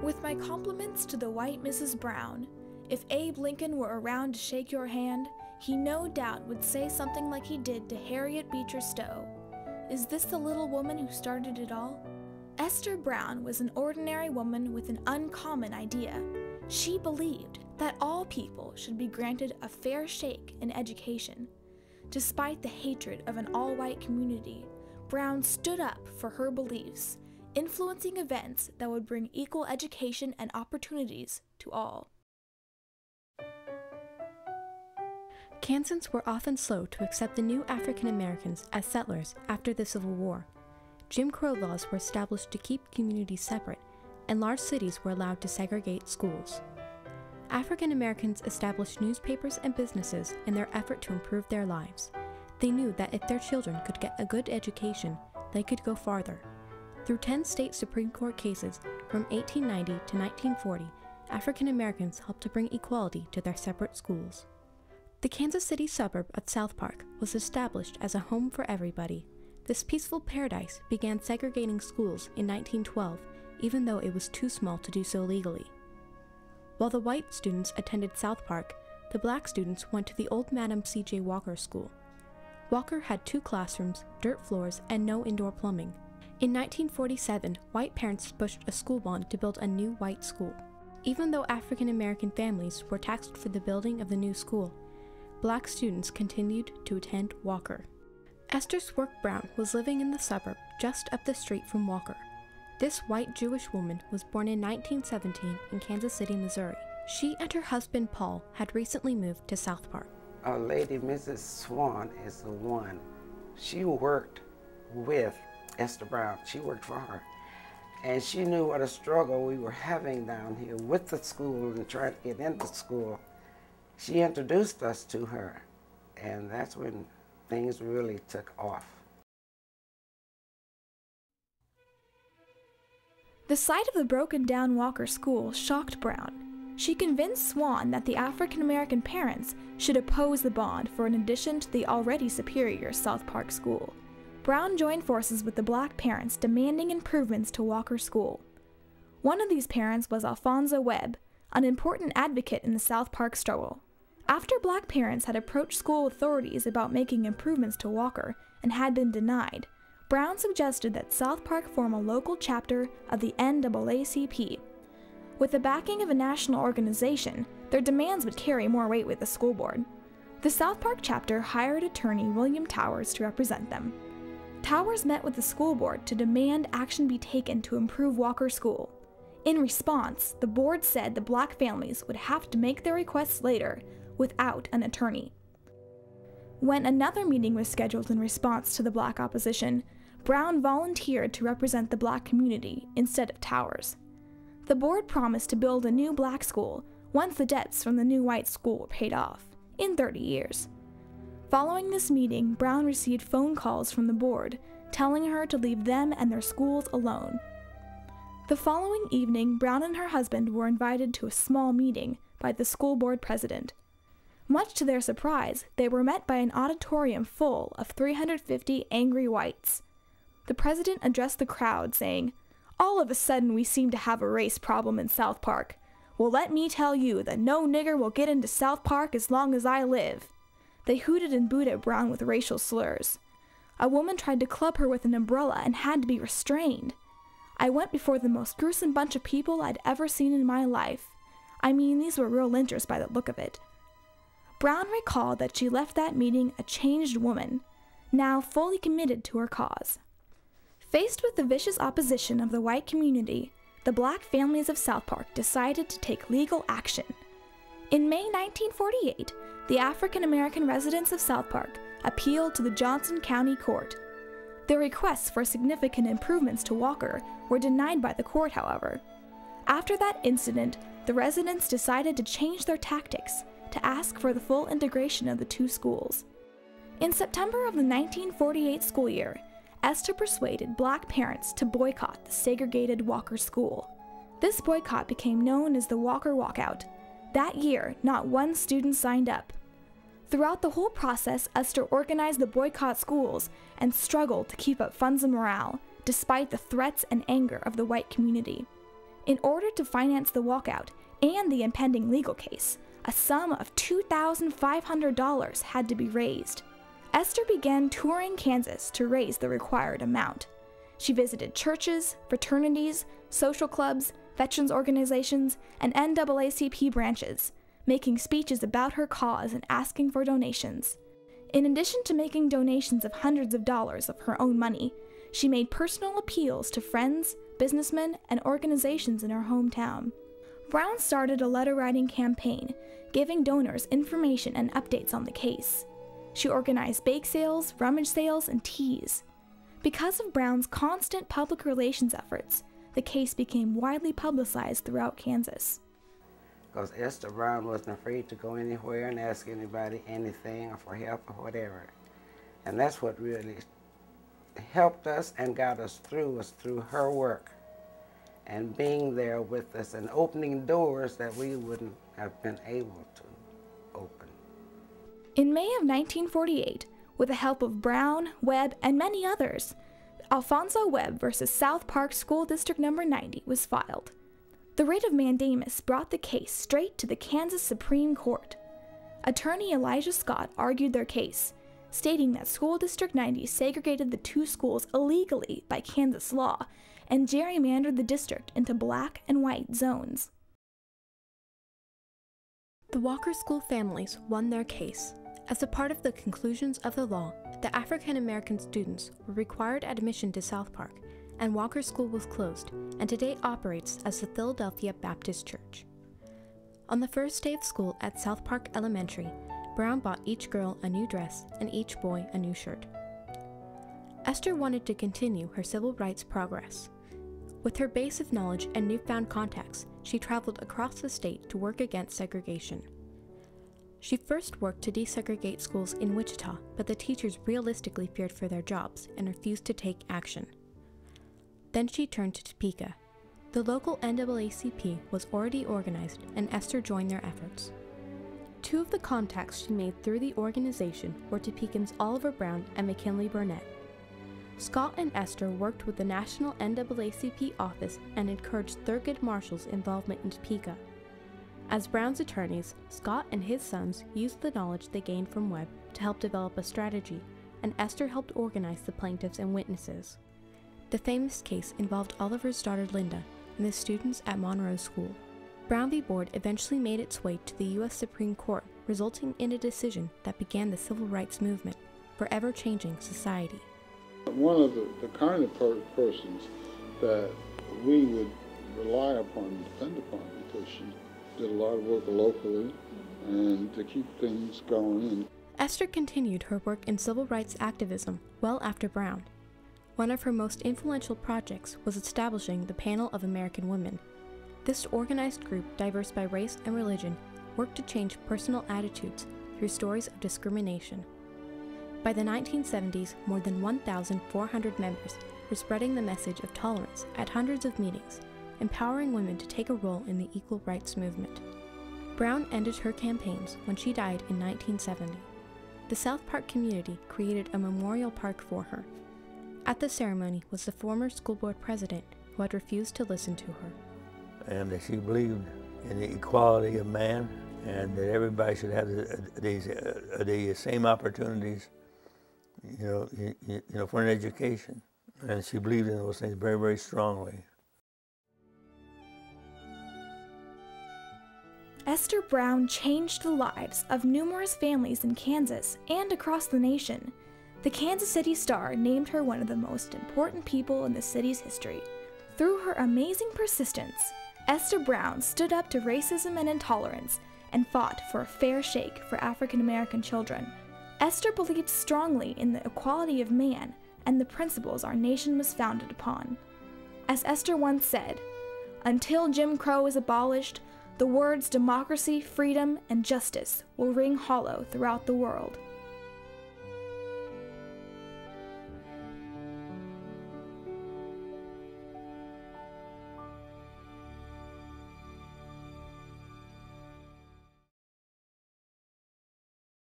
With my compliments to the white Mrs. Brown, if Abe Lincoln were around to shake your hand, he no doubt would say something like he did to Harriet Beecher Stowe. Is this the little woman who started it all? Esther Brown was an ordinary woman with an uncommon idea. She believed that all people should be granted a fair shake in education. Despite the hatred of an all-white community, Brown stood up for her beliefs, influencing events that would bring equal education and opportunities to all. Kansans were often slow to accept the new African Americans as settlers after the Civil War. Jim Crow laws were established to keep communities separate, and large cities were allowed to segregate schools. African Americans established newspapers and businesses in their effort to improve their lives. They knew that if their children could get a good education, they could go farther. Through 10 state Supreme Court cases from 1890 to 1940, African Americans helped to bring equality to their separate schools. The Kansas City suburb of South Park was established as a home for everybody. This peaceful paradise began segregating schools in 1912, even though it was too small to do so legally. While the white students attended South Park, the black students went to the old Madam C.J. Walker School. Walker had 2 classrooms, dirt floors, and no indoor plumbing. In 1947, white parents pushed a school bond to build a new white school. Even though African American families were taxed for the building of the new school, black students continued to attend Walker. Esther Swerk Brown was living in the suburb just up the street from Walker. This white Jewish woman was born in 1917 in Kansas City, Missouri. She and her husband Paul had recently moved to South Park. Our lady, Mrs. Swan, is the one. She worked with Esther Brown. She worked for her. And she knew what a struggle we were having down here with the school and trying to get into school. She introduced us to her, and that's when things really took off. The sight of the broken-down Walker School shocked Brown. She convinced Swan that the African-American parents should oppose the bond for an addition to the already superior South Park School. Brown joined forces with the black parents demanding improvements to Walker School. One of these parents was Alphonso Webb, an important advocate in the South Park struggle. After black parents had approached school authorities about making improvements to Walker and had been denied, Brown suggested that South Park form a local chapter of the NAACP. With the backing of a national organization, their demands would carry more weight with the school board. The South Park chapter hired attorney William Towers to represent them. Towers met with the school board to demand action be taken to improve Walker School. In response, the board said the black families would have to make their requests later without an attorney. When another meeting was scheduled in response to the black opposition, Brown volunteered to represent the black community instead of Towers. The board promised to build a new black school once the debts from the new white school were paid off, in 30 years. Following this meeting, Brown received phone calls from the board telling her to leave them and their schools alone. The following evening, Brown and her husband were invited to a small meeting by the school board president. Much to their surprise, they were met by an auditorium full of 350 angry whites. The president addressed the crowd, saying, "All of a sudden we seem to have a race problem in South Park. Well, let me tell you that no nigger will get into South Park as long as I live." They hooted and booed at Brown with racial slurs. A woman tried to club her with an umbrella and had to be restrained. I went before the most gruesome bunch of people I'd ever seen in my life. I mean, these were real lynchers by the look of it. Brown recalled that she left that meeting a changed woman, now fully committed to her cause. Faced with the vicious opposition of the white community, the black families of South Park decided to take legal action. In May 1948, the African American residents of South Park appealed to the Johnson County Court. Their requests for significant improvements to Walker were denied by the court, however. After that incident, the residents decided to change their tactics to ask for the full integration of the 2 schools. In September of the 1948 school year, Esther persuaded black parents to boycott the segregated Walker School. This boycott became known as the Walker Walkout. That year, not one student signed up. Throughout the whole process, Esther organized the boycott schools and struggled to keep up funds and morale, despite the threats and anger of the white community. In order to finance the walkout and the impending legal case, a sum of $2,500 had to be raised. Esther began touring Kansas to raise the required amount. She visited churches, fraternities, social clubs, veterans organizations, and NAACP branches, making speeches about her cause and asking for donations. In addition to making donations of hundreds of dollars of her own money, she made personal appeals to friends, businessmen, and organizations in her hometown. Brown started a letter-writing campaign, giving donors information and updates on the case. She organized bake sales, rummage sales, and teas. Because of Brown's constant public relations efforts, the case became widely publicized throughout Kansas. Because Esther Brown wasn't afraid to go anywhere and ask anybody anything or for help or whatever. And that's what really helped us and got us through, was through her work and being there with us and opening doors that we wouldn't have been able to open. In May of 1948, with the help of Brown, Webb, and many others, Alfonso Webb versus South Park School District No. 90 was filed. The writ of mandamus brought the case straight to the Kansas Supreme Court. Attorney Elijah Scott argued their case, stating that School District 90 segregated the two schools illegally by Kansas law and gerrymandered the district into black and white zones. The Walker School families won their case. As a part of the conclusions of the law, the African American students were required admission to South Park, and Walker School was closed, and today operates as the Philadelphia Baptist Church. On the first day of school at South Park Elementary, Brown bought each girl a new dress and each boy a new shirt. Esther wanted to continue her civil rights progress. With her base of knowledge and newfound contacts, she traveled across the state to work against segregation. She first worked to desegregate schools in Wichita, but the teachers realistically feared for their jobs and refused to take action. Then she turned to Topeka. The local NAACP was already organized, and Esther joined their efforts. Two of the contacts she made through the organization were Topekans Oliver Brown and McKinley Burnett. Scott and Esther worked with the National NAACP office and encouraged Thurgood Marshall's involvement in Topeka. As Brown's attorneys, Scott and his sons used the knowledge they gained from Webb to help develop a strategy, and Esther helped organize the plaintiffs and witnesses. The famous case involved Oliver's daughter Linda and the students at Monroe School. Brown v. Board eventually made its way to the U.S. Supreme Court, resulting in a decision that began the civil rights movement, forever changing society. One of the kind of persons that we would rely upon and depend upon, because she did a lot of work locally and to keep things going. Esther continued her work in civil rights activism well after Brown. One of her most influential projects was establishing the Panel of American Women. This organized group, diverse by race and religion, worked to change personal attitudes through stories of discrimination. By the 1970s, more than 1,400 members were spreading the message of tolerance at hundreds of meetings, empowering women to take a role in the equal rights movement. Brown ended her campaigns when she died in 1970. The South Park community created a memorial park for her. At the ceremony was the former school board president who had refused to listen to her. And that she believed in the equality of man and that everybody should have the same opportunities, for an education. And she believed in those things very, very strongly. Esther Brown changed the lives of numerous families in Kansas and across the nation. The Kansas City Star named her one of the most important people in the city's history. Through her amazing persistence, Esther Brown stood up to racism and intolerance and fought for a fair shake for African American children. Esther believed strongly in the equality of man and the principles our nation was founded upon. As Esther once said, "Until Jim Crow is abolished, the words democracy, freedom, and justice will ring hollow throughout the world."